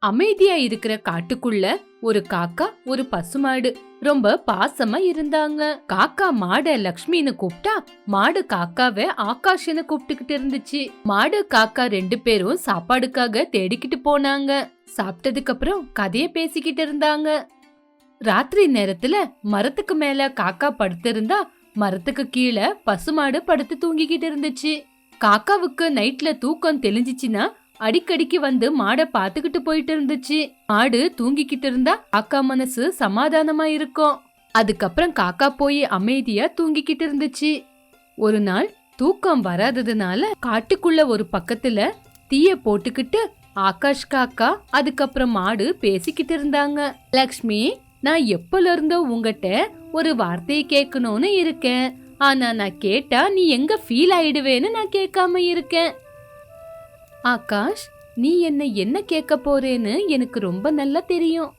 அமைதியா இருக்கிற காட்டுக்குள்ள ஒரு காக்கா ஒரு பசுமாடு ரொம்ப பாசமா இருந்தாங்க. காக்கா மாட லக்ஷ்மின்னு கூப்பிட்டா, மாடு காக்காவை ஆகாஷ்னு கூப்பிட்டுக்கிட்டு இருந்துச்சு. மாடு காக்கா ரெண்டு பேரும் சாப்பாடுக்காக தேடிக்கிட்டு போனாங்க. சாப்பிட்டதுக்கு அப்புறம் கதைய பேசிக்கிட்டு இருந்தாங்க. ராத்திரி நேரத்துல மரத்துக்கு மேல காக்கா படுத்திருந்தா, மரத்துக்கு கீழே பசுமாடு படுத்து தூங்கிக்கிட்டு இருந்துச்சு. காக்காவுக்கு நைட்ல தூக்கம் தெளிஞ்சிச்சுன்னா அடிக்கடிக்கு வந்து மாட பாத்துக்கிட்டு போயிட்டு இருந்துச்சு. மாடு தூங்கிக்கிட்டு இருந்தா காக்கா மனசு சமாதானமா இருக்கும். அதுக்கப்புறம் காக்கா போய் அமைதியா தூங்கிக்கிட்டு இருந்துச்சு. ஒரு நாள் தூக்கம் வராததுனால காட்டுக்குள்ள ஒரு பக்கத்துல தீய போட்டுக்கிட்டு ஆகாஷ் காக்கா அதுக்கப்புறம் மாடு பேசிக்கிட்டு இருந்தாங்க. லக்ஷ்மி, நான் எப்பல இருந்தோ உங்ககிட்ட ஒரு வார்த்தையை கேட்கணும்னு இருக்கேன். ஆனா நான் கேட்டா நீ எங்க ஃபீல் ஆயிடுவேன்னு நான் கேட்காம இருக்கேன். ஆகாஷ், நீ என்ன கேட்க போறேன்னு எனக்கு ரொம்ப நல்லா தெரியும்.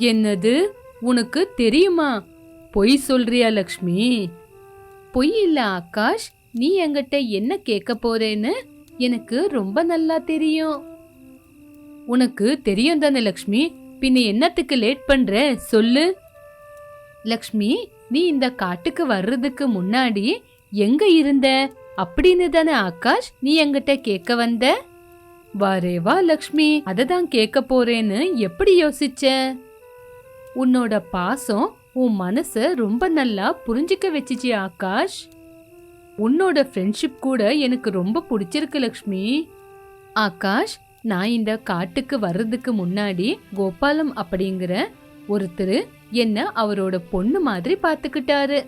என்னது, உனக்கு தெரியுமா? பொய் சொல்றியா லக்ஷ்மி? பொய் இல்ல ஆகாஷ், நீ என்கிட்ட என்ன கேட்க போறேன்னு எனக்கு ரொம்ப நல்லா தெரியும். உனக்கு தெரியும் தானே லக்ஷ்மி, பின்ன என்னத்துக்கு லேட் பண்ற சொல்லு. லக்ஷ்மி, நீ இந்த காட்டுக்கு வர்றதுக்கு முன்னாடி எங்க இருந்த அப்படின்னு தானே ஆகாஷ் நீ என்கிட்ட கேட்க வந்த? வாரே வா லக்ஷ்மி, அததான் கேட்க போறேன்னு எப்படி யோசிச்ச? உன்னோட பாசம் உன் மனச ரொம்ப நல்லா புரிஞ்சுக்க வச்சிச்சு ஆகாஷ். உன்னோட ஃப்ரெண்ட்ஷிப் கூட எனக்கு ரொம்ப பிடிச்சிருக்கு லக்ஷ்மி. ஆகாஷ், நான் இந்த காட்டுக்கு வர்றதுக்கு முன்னாடி கோபாலம் அப்படிங்கிற ஒருத்தர் என்ன அவரோட பொண்ணு மாதிரி பாத்துக்கிட்டாரு.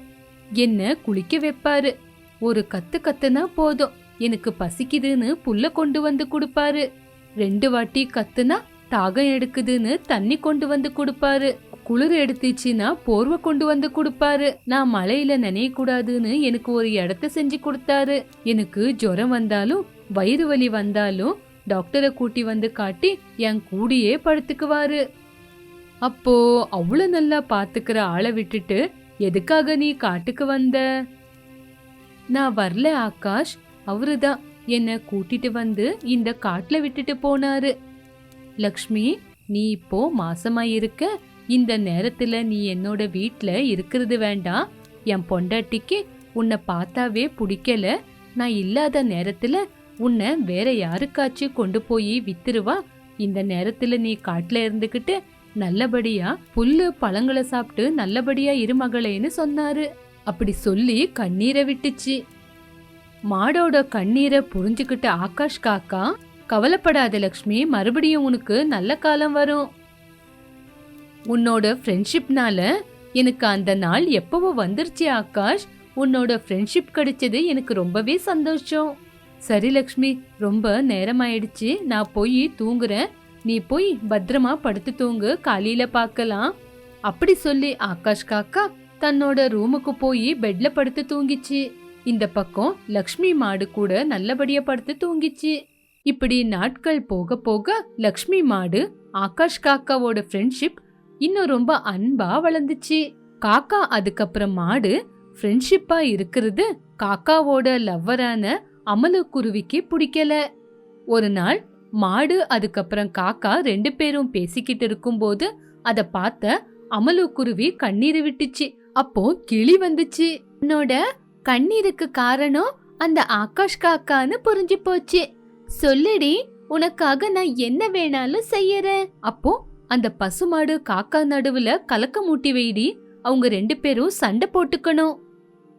என்ன குளிக்க வைப்பாரு. ஒரு கத்து கத்துனா போதும், எனக்கு பசிக்குதுன்னு புல்ல கொண்டு வந்து கொடுப்பாரு. 2 வாட்டி கத்துனா தாகம் எடுக்குதுன்னு தண்ணி கொண்டு வந்து கொடுப்பாரு. குளிர் எடுத்துச்சுன்னா போர்வை கொண்டு வந்து கொடுப்பாரு. நான் மழையில நனைய கூடாதுன்னு எனக்கு ஒரு இடத்த செஞ்சு கொடுத்தாரு. எனக்கு ஜுரம் வந்தாலும் வயிறு வலி வந்தாலும் டாக்டரை கூட்டி வந்து காட்டி என் கூடியே படுத்துக்குவாரு. அப்போ அவ்வளவு நல்லா பாத்துக்கிற ஆளை விட்டுட்டு எதுக்காக நீ காட்டுக்கு வந்த? நான் வரல ஆகாஷ், அவருதான் என்ன கூட்டிட்டு வந்து இந்த காட்டுல விட்டுட்டு போனாரு. லக்ஷ்மி, நீ இப்போ மாசமா இருக்க. இந்த நேரத்துல நீ என்னோட வீட்ல இருக்கிறது வேண்டாம். என் பொண்டாட்டிக்கு உன்னை பார்த்தாவே பிடிக்கல. நான் இல்லாத நேரத்துல உன்னை வேற யாருக்காச்சும் கொண்டு போய் வித்துருவா. இந்த நேரத்துல நீ காட்டுல இருந்துகிட்டு நல்லபடியா புல்லு பழங்களை சாப்பிட்டு நல்லபடியா இருமகளேன்னு சொன்னாரு. அப்படி சொல்லி கண்ணீரை விட்டுச்சு. மாடோட கண்ணீரை புரிஞ்சுக்கிட்ட ஆகாஷ் காக்கா, கவலைப்படாத லக்ஷ்மி, மறுபடியும் உனக்கு நல்ல காலம் வரும். உன்னோட ஃப்ரெண்ட்ஷிப்னால எனக்கு அந்த நாள் எப்பவோ வந்துருச்சு ஆகாஷ். உன்னோட ஃப்ரெண்ட்ஷிப் கிடைச்சது எனக்கு ரொம்பவே சந்தோஷம். சரி லக்ஷ்மி, ரொம்ப நேரமாயிடுச்சு, நான் போய் தூங்குறேன். நீ போய் பத்திரமா படுத்து தூங்கு, காலையில பார்க்கலாம். அப்படி சொல்லி ஆகாஷ் காக்கா தன்னோட ரூமுக்கு போய் பெட்ல படுத்து தூங்கிச்சு. இந்த பக்கம் லக்ஷ்மி மாடு கூட நல்லபடியா படுத்து தூங்கிச்சு. இப்படி நாட்கள் போக போக லக்ஷ்மி மாடு ஆகாஷ் காக்காவோட ஃப்ரெண்ட்ஷிப் இன்னும் ரொம்ப அன்பா வளர்ந்துச்சு. காக்கா அதுக்கப்புறம் மாடு ஃப்ரெண்ட்ஷிப்பா இருக்கிறது காக்காவோட லவ்வரான அமலு குருவிக்கு பிடிக்கல. ஒரு நாள் மாடு அதுக்கப்புறம் காக்கா 2 பேரும் பேசிக்கிட்டு இருக்கும்போது அத பார்த்த அமலு குருவி கண்ணீர் விட்டுச்சு. அப்போ கிளி வந்துச்சு. உன்னோட கண்ணீருக்கு காரணம் அந்த ஆகாஷ் காக்கான்னு புரிஞ்சு போச்சு. சொல்லுடி, உனக்காக நான் என்ன வேணாலும் செய்யறேன். அப்போ அந்த பசுமாடு காக்கா நடுவுல கலக்க மூட்டி வைடி, அவங்க 2 பேரும் சண்டை போட்டுக்கணும்.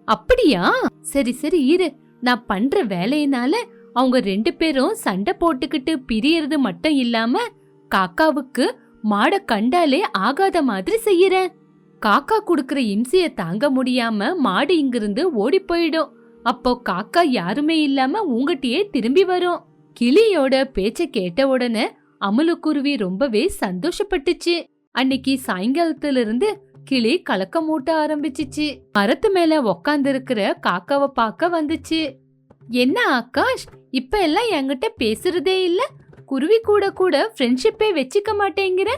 அப்படியா? சரி சரி இரு, நான் பண்ற வேலையினால அவங்க 2 பேரும் சண்டை போட்டுக்கிட்டு பிரியறது மட்டும் இல்லாம காக்காவுக்கு மாட கண்டாலே ஆகாத மாதிரி செய்யறேன். காக்கா குடுக்கற இம்சைய தாங்க முடியாம மாடு இங்கிருந்து ஓடி போயிடும். அப்போ காக்கா யாருமே இல்லாம உங்ககிட்டயே திரும்பி வரும். கிளியோட பேச்ச கேட்ட உடனே அமலுக்குருவி ரொம்பவே சந்தோஷப்பட்டுச்சு. அன்னைக்கு சாயங்காலத்துல இருந்து கிளி கலக்க மூட்ட ஆரம்பிச்சிச்சு. மரத்து மேல உக்காந்து இருக்கிற காக்காவை பார்க்க வந்துச்சு. என்ன ஆகாஷ், இப்ப எல்லாம் என்கிட்ட பேசுறதே இல்ல? குருவி கூட கூட ஃப்ரெண்ட்ஷிப்பே வச்சுக்க மாட்டேங்கிற?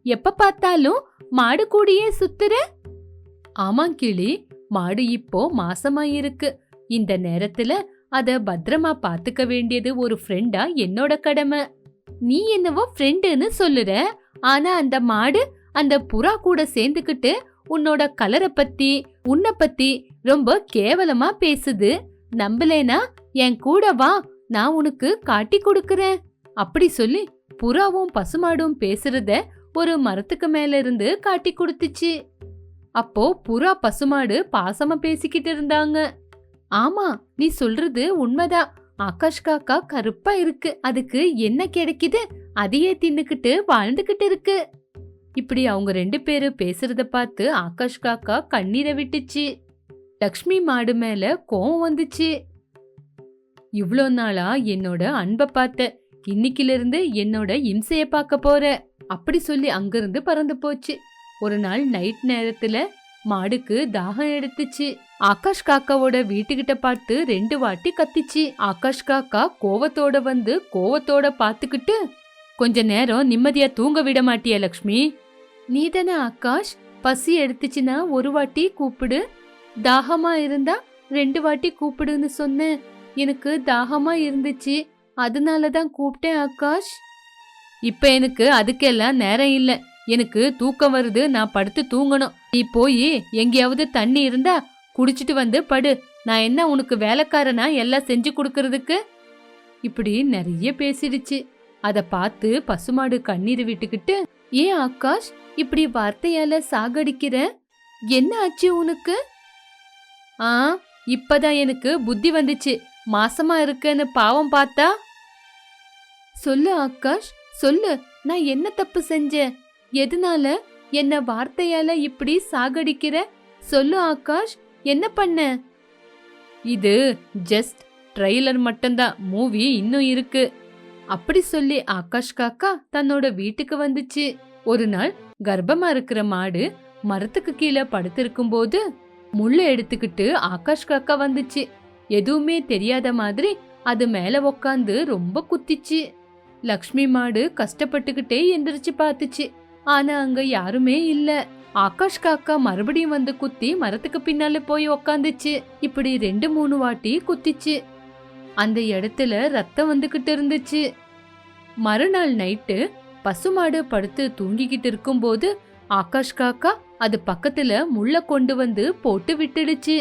எப்ப பார்த்தாலும் மாடு கூடயே சுத்துற? ஆமாங் கிளி, மாடு இப்போ மாசமா இருக்கு. இந்த நேரத்துல அத பத்திரமா பாத்துக்க வேண்டியது ஒரு ஃப்ரெண்டா என்னோட கடமை. நீ என்னவோ ஃப்ரெண்டுன்னு சொல்லுற, ஆனா அந்த மாடு அந்த புறா கூட சேர்ந்துக்கிட்டு உன்னோட கலரை பத்தி உன்னை பத்தி ரொம்ப கேவலமா பேசுது. நம்பலேனா என் கூட வா, நான் உனக்கு காட்டி கொடுக்கறேன் அப்படி சொல்லி புறாவும் பசுமாடும் பேசுறத ஒரு மரத்துக்கு மேல இருந்து காட்டி கொடுத்துச்சு. அப்போ புறா பசுமாடு பாசமா பேசிக்கிட்டு இருந்தாங்க. ஆமா, நீ சொல்றது உண்மைதான். ஆகாஷ் காக்கா கருப்பா இருக்கு, அதுக்கு என்ன கிடைக்குது அதையே தின்னுக்கிட்டு வாழ்ந்துகிட்டு இருக்கு. இப்படி அவங்க 2 பேரும் பேசுறத பார்த்து ஆகாஷ் காக்கா கண்ணீரை விட்டுச்சு. லக்ஷ்மி மாடு மேல கோவம் வந்துச்சு. இவ்ளோ நாளா என்னோட அன்பை பார்த்த, இன்னைக்குல இருந்து என்னோட இம்சைய பார்க்க போற அப்படி சொல்லி அங்கிருந்து பறந்து போச்சு. ஒரு நாள் நைட் நேரத்துல மாடுக்கு தாகம் எடுத்துச்சு. ஆகாஷ் காக்காவோட வீட்டுக்கிட்ட பார்த்து 2 வாட்டி கத்திச்சு. ஆகாஷ் காக்கா கோவத்தோட வந்து கோவத்தோட பாத்துக்கிட்டு, கொஞ்ச நேரம் நிம்மதியா தூங்க விட மாட்டியா லக்ஷ்மி? நீதானே ஆகாஷ், பசி எடுத்துச்சுன்னா 1 வாட்டி கூப்பிடு, தாகமா இருந்தா 2 வாட்டி கூப்பிடுன்னு சொன்னேன். எனக்கு தாகமா இருந்துச்சு, அதனாலதான் கூப்பிட்டேன் ஆகாஷ். இப்ப எனக்கு அதுக்கெல்லாம் நேரம் இல்ல, எனக்கு தூக்கம் வருது, நான் படுத்து தூங்கணும். நீ போய் எங்கேயாவது தண்ணி இருந்தா குடிச்சிட்டு வந்து படு. நான் என்ன உனக்கு வேலைக்காரனா எல்லாம் செஞ்சு கொடுக்கறதுக்கு? இப்படி நிறைய பேசிடுச்சு. அத பார்த்து பசுமாடு கண்ணீர் விட்டுக்கிட்டு, ஏன் ஆகாஷ் இப்படி வார்த்தையால சாகடிக்கிற? என்ன ஆச்சு உனக்கு? இப்பதான் எனக்கு புத்தி வந்துச்சு. மாசமா இருக்கேன்னு பாவம் பார்த்தா? சொல்லு ஆகாஷ், சொல்லு, நான் என்ன தப்பு செஞ்சேன்? எதனால என்ன வார்த்தையால இப்படி சாகடிக்கிற? சொல்லு ஆகாஷ், என்ன பண்ண? இது ஜஸ்ட் ட்ரெய்லர் மட்டும்தான், மூவி இன்னும் இருக்கு அப்படி சொல்லி ஆகாஷ் காக்கா தன்னோட வீட்டுக்கு வந்துச்சு. ஒரு நாள் கர்ப்பமா இருக்கிற மாடு மரத்துக்கு கீழே படுத்திருக்கும் போது முள்ளு எடுத்துக்கிட்டு ஆகாஷ் காக்கா வந்துச்சு. எதுவுமே தெரியாத மாதிரி அது மேல உக்காந்து ரொம்ப குத்திச்சு. லக்ஷ்மி மாடு கஷ்டப்பட்டுக்கிட்டே எந்திரிச்சு பார்த்துச்சு. ஆனா அங்க யாருமே இல்ல. ஆகாஷ் காக்கா மறுபடியும் வந்து குத்தி மரத்துக்கு பின்னால போய் உக்காந்துச்சு. இப்படி 2-3 வாட்டி குத்திச்சு. அந்த இடத்துல ரத்தம் வந்துகிட்டு இருந்துச்சு. மறுநாள் நைட்டு பசுமாடு படுத்து தூங்கிக்கிட்டு இருக்கும்போது ஆகாஷ் காக்கா அது பக்கத்துல முள்ள கொண்டு வந்து போட்டு விட்டுடுச்சு.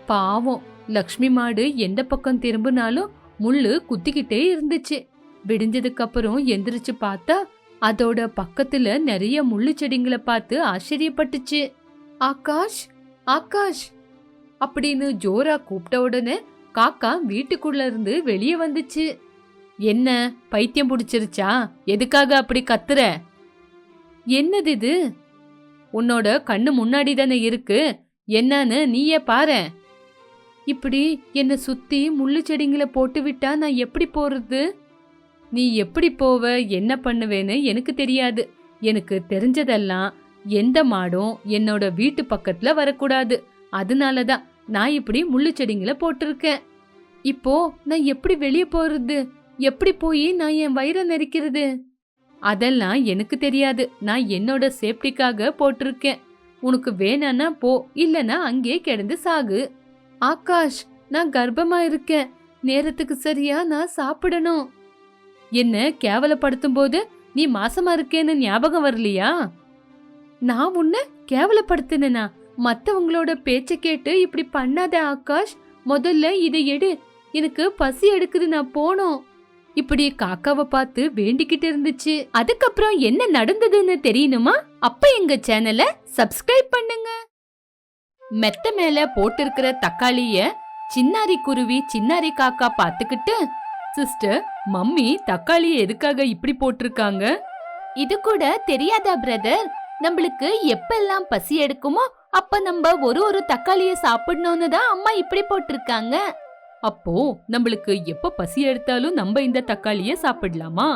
பாவம், லக்ஷ்மி மாடு எந்த பக்கம் திரும்பினாலும் முள்ளு குத்திக்கிட்டே இருந்துச்சு. விடிஞ்சதுக்கு அப்புறம் எந்திரிச்சு பார்த்தா அதோட பக்கத்துல நிறைய முள்ளு செடிங்களை பார்த்து ஆச்சரியப்பட்டுச்சு. ஆகாஷ், ஆகாஷ் அப்படின்னு ஜோரா கூப்பிட்ட உடனே காக்கா வீட்டுக்குள்ள இருந்து வெளியே வந்துச்சு. என்ன பைத்தியம் பிடிச்சிருச்சா? எதுக்காக அப்படி கத்துற? என்னது இது? உன்னோட கண்ணு முன்னாடி தானே இருக்கு, என்னன்னு நீயே பாரு. இப்படி என்ன சுத்தி முள்ளு செடிங்களை போட்டு விட்டா நான் எப்படி போறது? நீ எப்படி போவ, என்ன பண்ணுவேன்னு எனக்கு தெரியாது. எனக்கு தெரிஞ்சதெல்லாம் எந்த மாடும் என்னோட வீட்டு பக்கத்துல வரக்கூடாது. அதனாலதான் நான் இப்படி முள்ளு செடிங்களை போட்டிருக்கேன். இப்போ நான் எப்படி வெளியே போறது? எப்படி போய் நான் என் வயிறை நெரிக்கிறது? அதெல்லாம் எனக்கு தெரியாது. நான் என்னோட சேஃப்டிக்காக போட்டிருக்கேன். உனக்கு வேணான்னா போ, இல்லனா அங்கே கிடந்து சாகு. ஆகாஷ், நான் கர்ப்பமா இருக்கேன். நேரத்துக்கு சரியா நான் சாப்பிடணும். என்ன கேவலப்படுத்தும் போது நீ மாசமா இருக்கேன்னு ஞாபகம் வரலையா? நான் உன்னை கேவலப்படுத்தினா? மத்தவங்களோட பேச்ச கேட்டு இப்படி பண்ணாத ஆகாஷ். முதல்ல இதை எடு, எனக்கு பசி எடுக்குது, நான் போனோம். இப்படி காக்காவை பார்த்து வேண்டிக்கிட்டு இருந்துச்சு. அதுக்கப்புறம் என்ன நடந்ததுன்னு தெரியணுமா? அப்ப எங்க சேனலை சப்ஸ்கிரைப் பண்ணுங்க. மெத்த மேல போட்டிருக்கிற தக்காளிய சின்னாரி குருவி சின்னாரி காக்கா பாத்துக்கிட்டு, சிஸ்டர், மம்மி தக்காளியை எதுக்காக இப்படி போட்டிருக்காங்க? இது கூட தெரியாதா பிரதர்? நம்மளுக்கு எப்பெல்லாம் பசி எடுக்குமோ அப்ப நம்ம ஒரு தக்காளிய சாப்பிடணும்னு தான் அம்மா இப்படி போட்டிருக்காங்க. அப்போ நம்மளுக்கு எப்ப பசி எடுத்தாலும் நம்ம இந்த தக்காளிய சாப்பிடலாமா?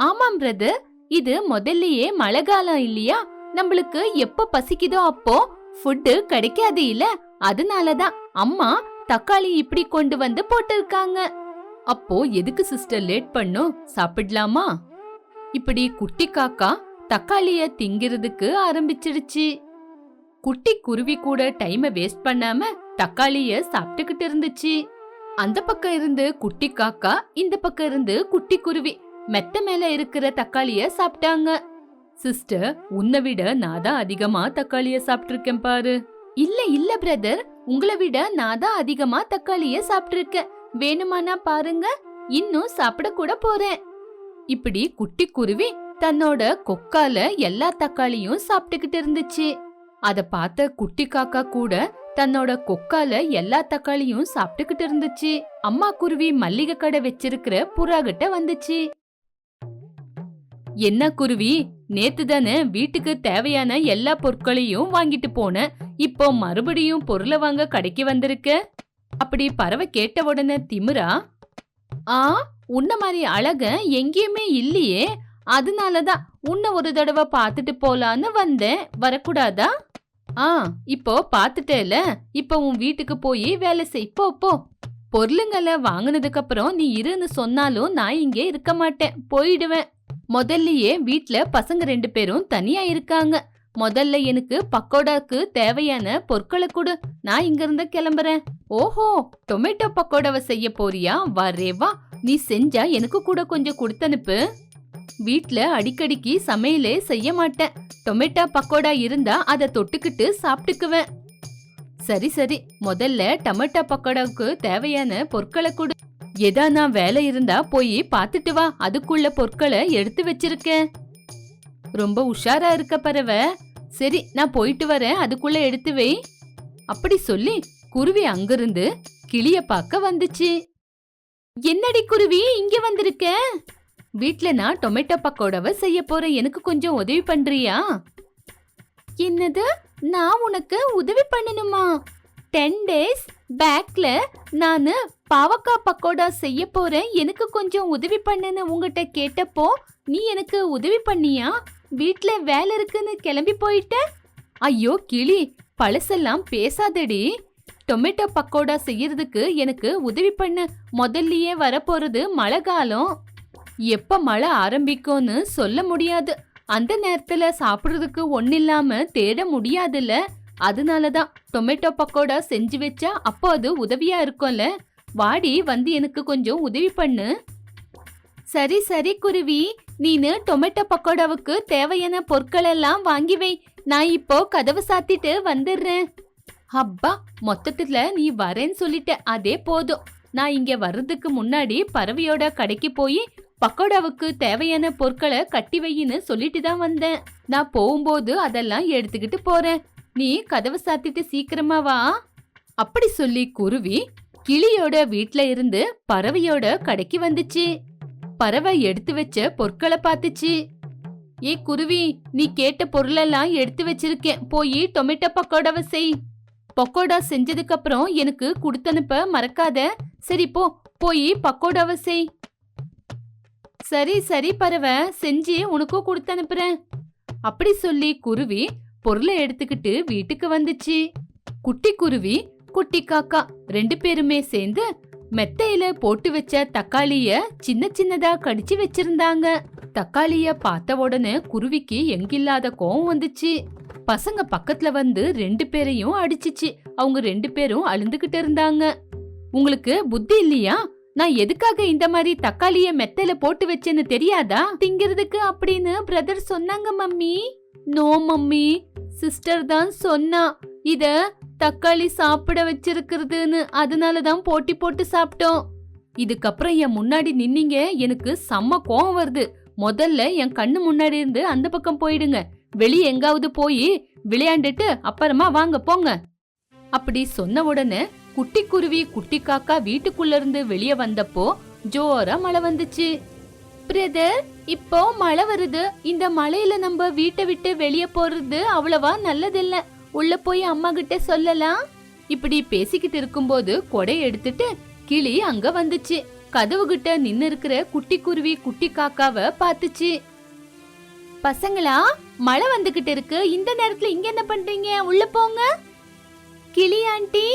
ஆமாம் பிரதர், இது முதல்லயே மழை காலம் இல்லையா? நம்மளுக்கு எப்ப பசிக்குதோ அப்போ ஃபுட்டு கிடைக்காது இல்ல, அதனாலதான் அம்மா தக்காளி இப்படி கொண்டு வந்து போட்டிருக்காங்க. அப்போ எதுக்கு சிஸ்டர் லேட் பண்ணும், சாப்பிடலாமா? இப்படி குட்டி காக்கா தக்காளிய திங்கிறதுக்கு ஆரம்பிச்சிடுச்சு. குட்டி குருவி கூட டைமை வேஸ்ட் பண்ணாம தக்காளிய சாப்பிட்டுக்கிட்டு இருந்துச்சு. அந்த பக்கம் இருந்து குட்டி காக்கா, இந்த பக்கம் இருந்து குட்டி குருவி மெத்த மேல இருக்கிற தக்காளிய சாப்பிட்டாங்க. சிஸ்டர், உன்னை விட நான் தான் அதிகமா தக்காளிய சாப்பிட்டிருக்கேன் பாரு. இல்ல இல்ல பிரதர், உங்களை விட நான் தான் அதிகமா தக்காளிய சாப்பிட்டிருக்கேன். வேணுமானா பாருங்க, இன்னும் சாப்பிட கூட போறேன். இப்படி குட்டி குருவி தன்னோட கொக்கால எல்லா தக்காளியும் சாப்பிட்டுக்கிட்டு இருந்துச்சு. அத பார்த்த குட்டி காக்கா கூட தன்னோட கொக்கால எல்லா தக்காளியும் சாப்பிட்டுக்கிட்டு இருந்துச்சு. அம்மா குருவி மல்லிகை கடை வச்சிருக்கிற புறா கிட்ட வந்துச்சு. என்ன குருவி, நேத்து தானே வீட்டுக்கு தேவையான எல்லா பொருட்களையும் வாங்கிட்டு போன, இப்போ மறுபடியும் பொருளை வாங்க கடைக்கு வந்திருக்க? அப்படி பறவை கேட்ட உடனே திமிரா, உன்ன மாதிரி அழக எங்கேயுமே இல்லையே, அதனாலதான் உன்னை ஒரு தடவை பாத்துட்டு போலான்னு வந்தேன். வரக்கூடாதா? இப்போ பாத்துட்டேல, இப்போ உன் வீட்டுக்கு போய் வேலை செய். போ. பொருளுங்களை வாங்கினதுக்கு அப்புறம் நீ இருன்னு சொன்னாலும் நான் இங்கே இருக்க மாட்டேன், போயிடுவேன். முதல்லயே வீட்ல பசங்க 2 பேரும் தனியா இருக்காங்க. முதல்ல எனக்கு பக்கோடாக்கு தேவையான பொருட்களை கொடு, நான் இங்க இருந்து கிளம்புறேன். ஓஹோ, டொமேட்டோ பக்கோடாவை செய்ய போறியா? வரேவா, நீ செஞ்சா எனக்கு கூட கொஞ்சம் கொடுத்தனுப்பு. வீட்ல அடிக்கடிக்கு சமையலே செய்ய மாட்டேன். டொமேட்டோ பக்கோடா இருந்தா அதை தொட்டுக்கிட்டு சாப்பிட்டுக்குவேன். சரி, முதல்ல டொமேட்டோ பக்கோடாவுக்கு தேவையான பொருட்களை கொடு. ஏதா நான் வேலை இருந்தா போய் பாத்துட்டு வா, அதுக்குள்ள பொருட்களை எடுத்து வச்சிருக்கேன். ரொம்ப உஷாரா இருக்க பறவை. சரி, நான் போயிட்டு வரேன், அதுக்குள்ள எடுத்து வை. அப்படி சொல்லி குருவி அங்கிருந்து கிளிய பார்க்க வந்துச்சு. என்னடி குருவி இங்க வந்திருக்க? வீட்ல நான் டொமேட்டோ பக்கோடாவை செய்ய போறேன், எனக்கு கொஞ்சம் உதவி பண்றியா? என்னது, நான் உனக்கு உதவி பண்ணணுமா? 10 days பேக்ல நானு பாவக்காய் பக்கோடா செய்ய போறேன், எனக்கு கொஞ்சம் உதவி பண்ணுன்னு உங்ககிட்ட கேட்டப்போ நீ எனக்கு உதவி பண்ணியா? வீட்ல வேலை இருக்குன்னு கிளம்பி போயிட்ட. ஐயோ கிளி, பழசெல்லாம் பேசாதடி. டொமேட்டோ பக்கோடா செய்யறதுக்கு எனக்கு உதவி பண்ண. முதல்லயே வரப்போறது மழை காலம், எப்ப மழை ஆரம்பிக்கும்னு சொல்ல முடியாது. அந்த நேரத்துல சாப்பிடுறதுக்கு ஒன்னில்லாம தேட முடியாதுல்ல, அதனாலதான் டொமேட்டோ பக்கோடா செஞ்சு வச்சா அப்போ அது உதவியா இருக்கும்ல. வாடி, வந்து எனக்கு கொஞ்சம் உதவி பண்ணு. சரி குருவி, நீனு டொமேட்டோ பக்கோடாவுக்கு தேவையான பொருட்கள் எல்லாம் வாங்கி வை, நான் இப்போ கதவை சாத்திட்டு வந்துடுறேன். அப்பா, மொத்தத்துல நீ வரேன்னு சொல்லிட்ட, அதே போதும். நான் இங்க வர்றதுக்கு முன்னாடி பறவையோட கடைக்கு போய் பக்கோடாவுக்கு தேவையான பொருட்களை கட்டி வையின்னு சொல்லிட்டு தான் வந்தேன். நான் போகும்போது அதெல்லாம் எடுத்துக்கிட்டு போறேன், நீ கதவை சாத்திட்டு சீக்கிரமா வா. அப்படி சொல்லி குருவி கிளியோட வீட்ல இருந்து பறவையோட கடைக்கு வந்துச்சு. பறவை எடுத்து வச்ச பொருட்களை பார்த்துச்சு. ஏ குருவி, நீ கேட்ட பொருளெல்லாம் எடுத்து வச்சிருக்கேன், போய் டொமேட்டோ பக்கோடாவை செய். பக்கோடா செஞ்சதுக்கு அப்புறம் எனக்கு கொடுத்தனுப்ப மறக்காத. சரி, போய் பக்கோடாவை செய். சரி பறவை, செஞ்சு உனக்கும் கொடுத்தனுப்புறேன். அப்படி சொல்லி குருவி பொருளை எடுத்துக்கிட்டு வீட்டுக்கு வந்துச்சு. குட்டி குருவி குட்டி காக்கா 2 பேருமே சேர்ந்து மெத்தையில போட்டு வச்ச தக்காளிய சின்னதா கடிச்சு வச்சிருந்தாங்க. தக்காளிய பார்த்த உடனே குருவிக்கு எங்கில்லாத கோவம் வந்துச்சு. பசங்க பக்கத்துல வந்து 2 பேரையும் அடிச்சிச்சு. அவங்க 2 பேரும் அழுந்துகிட்டு இருந்தாங்க. உங்களுக்கு புத்தி இல்லையா? நான் எதுக்காக இந்த மாதிரி தக்காளிய மெத்தையில போட்டு வச்சேன்னு தெரியாதா? திங்கிறதுக்கு அப்படின்னு பிரதர் சொன்னாங்க மம்மி. நோ மம்மி, சிஸ்டர் தான் சொன்னா இத தக்காளி சாப்பிட வச்சிருக்கிறதுன்னு, அதனாலதான் போட்டி போட்டு சாப்பிட்டோம். இதுக்கப்புறம் என் முன்னாடி நின்னீங்க எனக்கு செம்ம கோவம் வருது. முதல்ல என் கண்ணு முன்னாடி இருந்து அந்த பக்கம் போயிடுங்க. வெளியே எங்காவது போய் விளையாண்டுட்டு அப்புறமா வாங்க போங்க. அப்படி சொன்ன உடனே குட்டி குருவி குட்டி காக்கா வீட்டுக்குள்ள இருந்து வெளியே வந்தப்போ ஜோரா மழை வந்துச்சு. பிரதர், இப்போ மழை வருது, இந்த மழையில நம்ம வீட்டை விட்டு வெளியே போறது அவ்வளவா நல்லதில்ல, உள்ள போய் அம்மா கிட்ட சொல்லலாம். இப்படி பேசிக்கிட்டு இருக்கும்போது கொடை எடுத்துட்டு கிளி அங்க வந்துச்சு. கதவு கிட்ட நின்னு இருக்கிற குட்டி குருவி குட்டி காக்காவை பார்த்துச்சு. பசங்களா, மழை வந்துகிட்டு இருக்கு, இந்த நேரத்துல இங்க என்ன பண்றீங்க? உள்ள போங்க. கிளி ஆண்டி.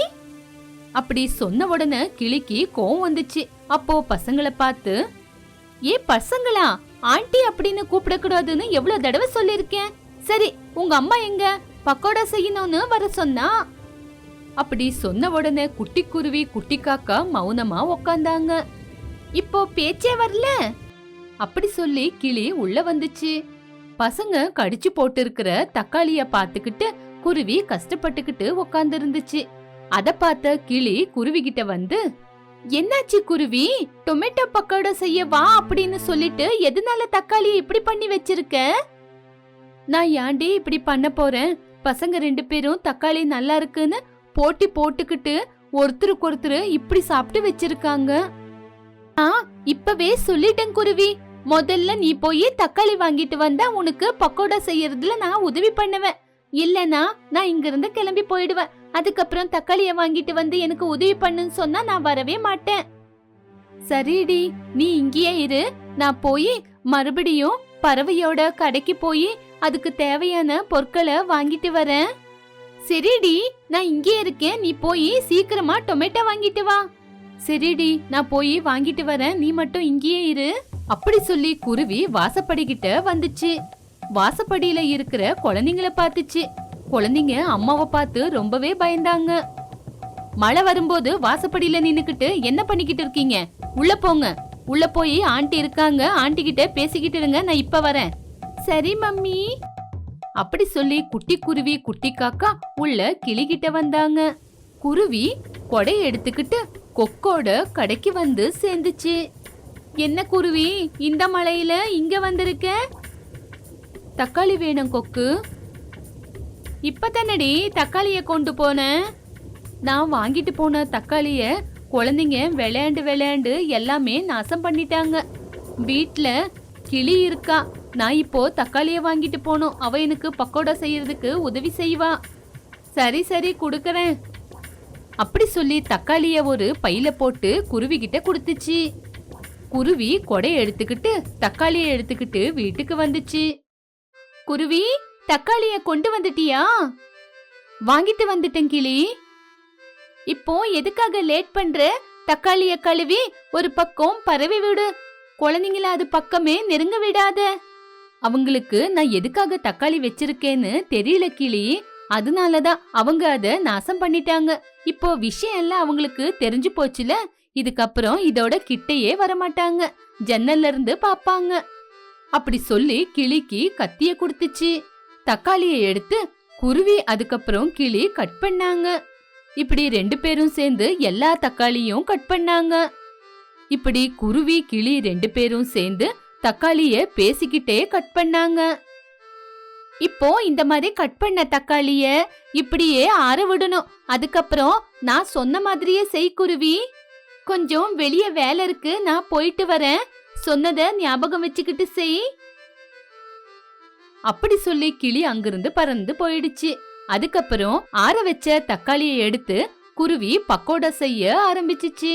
அப்படி சொன்ன உடனே கிளிக்கு கோவம் வந்துச்சு. அப்போ பசங்களை பார்த்து, ஏ பசங்களா, ஆண்டி அப்படின்னு கூப்பிடக்கூடாதுன்னு எவ்வளவு தடவை சொல்லிருக்கேன். சரி, உங்க அம்மா எங்க? பக்கோடா செய்யணும்னு வர சொன்னா. அப்படி சொன்ன உடனே குட்டி குருவி குட்டி காக்கா மௌனமா உக்காந்தாங்க. இப்போ பேச்சே வரல. அப்படி சொல்லி கிளி உள்ள வந்துச்சு. பசங்க கடிச்சு போட்டு இருக்கிற தக்காளிய பாத்துக்கிட்டு குருவி கஷ்டப்பட்டுக்கிட்டு உக்காந்து இருந்துச்சு. அத பார்த்த கிளி குருவி கிட்ட வந்து, என்னாச்சு குருவி, டொமேட்டோ பக்கோடா செய்ய வா அப்படின்னு சொல்லிட்டு எதனால தக்காளியை இப்படி பண்ணி வச்சிருக்க? நான் ஏன்டி இப்படி பண்ண போறேன்? பசங்க 2 பேரும் தக்காளி நல்லா இருக்குன்னு போட்டி போட்டுக்கிட்டு ஒருத்தருக்கு ஒருத்தர் இப்படி சாப்பிட்டு வச்சிருக்காங்க. இப்பவே சொல்லிட்டேன் குருவி, முதல்ல நீ போய் தக்காளி வாங்கிட்டு வந்தா உனக்கு பக்கோடா செய்யறதுல நான் உதவி பண்ணுவேன். இல்லனா நான் இங்க இருந்து கிளம்பி போயிடுவேன். அதுக்கப்புறம் தக்காளிய வாங்கிட்டு வந்து எனக்கு உதவி பண்ணுன்னு சொன்னா நான் வரவே மாட்டேன். சரிடி, நீ இங்கேயே இரு, நான் போய் மறுபடியும் பறவையோட கடைக்கு போய் அதுக்கு தேவையான பொருட்களை வாங்கிட்டு வரேன். சரிடி, நான் இங்கே இருக்கேன், நீ போய் சீக்கிரமா டொமேட்டோ வாங்கிட்டு வா. சரிடி, நான் போய் வாங்கிட்டு வரேன், நீ மட்டும் இங்கேயே இரு. அப்படி சொல்லி குருவி வாசப்படிக்கிட்ட வந்துச்சு. வாசப்படியில இருக்கிற குழந்தைங்கள பாத்துச்சு. குழந்தைங்க அம்மாவை பார்த்து ரொம்பவே பயந்தாங்க. மழை வரும்போது வாசப்படியில நின்னுக்கிட்டு என்ன பண்ணிக்கிட்டு இருக்கீங்க? உள்ள போங்க, உள்ள போய் ஆண்டி இருக்காங்க, ஆண்டி கிட்ட பேசிக்கிட்டு இருங்க, நான் இப்ப வரேன். சரி மம்மி. அப்படி சொல்லி குட்டி குருவி குட்டி காக்கா உள்ள கிளிகிட்ட வந்தாங்க. குருவி கொடைய எடுத்துக்கிட்டு கொக்கோட கடைக்கு வந்து சேர்ந்துச்சு. என்ன குருவி, இந்த மழையில இங்க வந்திருக்க? தக்காளி வேணும் கொக்கு. இப்பதானடி தக்காளிய கொண்டு போனேன். நான் வாங்கிட்டு போன தக்காளிய குழந்தைங்க விளையாண்டு விளையாண்டு எல்லாமே நாசம் பண்ணிட்டாங்க. வீட்ல கிளி இருக்கா, நான் இப்போ தக்காளிய வாங்கிட்டு போனோம், அவ எனக்கு பக்கோடா செய்யறதுக்கு உதவி செய்வா. சரி சரி குடுக்கறேன். அப்படி சொல்லி தக்காளிய ஒரு பையில போட்டு குருவி கிட்ட கொடுத்துச்சு. குருவி கொடைய எடுத்துக்கிட்டு தக்காளிய எடுத்துக்கிட்டு வீட்டுக்கு வந்துச்சு. குருவி, தக்காளிய கொண்டு வந்துட்டியா? வாங்கிட்டு வந்துட்டேன் கிளி. இப்போ எதுக்காக லேட் பண்ற? தக்காளிய கழுவி ஒரு பக்கம் பரவி விடு, குழந்தைங்கள அது பக்கமே நெருங்க விடாத. அவங்களுக்கு நான் எதுக்காக தக்காளி வச்சிருக்கேன்னு தெரியல கிளி, அதனாலதான் அவங்க அத நாசம் பண்ணிட்டாங்க. இப்போ விஷயம் எல்லாம் அவங்களுக்கு தெரிஞ்சு போச்சுல, இதுக்கப்புறம் இதோட கிட்டையே வரமாட்டாங்க, ஜன்னல்ல இருந்து பாப்பாங்க. அப்படி சொல்லி கிளிக்கு கத்திய கொடுத்துச்சு. தக்காளியை எடுத்து குருவி அதுக்கப்புறம் கிளி கட் பண்ணாங்க. இப்படி 2 பேரும் சேர்ந்து எல்லா தக்காளியும் கட் பண்ணாங்க. இப்படி குருவி கிளி 2 பேரும் சேர்ந்து தக்காளிய பேசிக்கிட்டே கட் பண்ணாங்க. இப்போ இந்த மாதிரி கட் பண்ண தக்காளிய இப்படியே ஆற விடணும். அதுக்கப்புறம் நான் சொன்ன மாதிரியே செய் குருவி. கொஞ்சம் வெளியே வேலை இருக்கு, நான் போயிட்டு வரேன், சொன்னத ஞாபகம் வச்சுக்கிட்டு செய். அப்படி சொல்லி கிளி அங்கிருந்து பறந்து போயிடுச்சு. அதுக்கப்புறம் ஆற வச்ச தக்காளியை எடுத்து குருவி பக்கோடா செய்ய ஆரம்பிச்சிச்சு.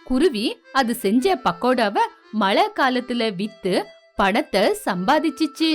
குருவி அது செஞ்ச பக்கோடாவை மழை காலத்துல வித்து பணத்தை சம்பாதிச்சிச்சு.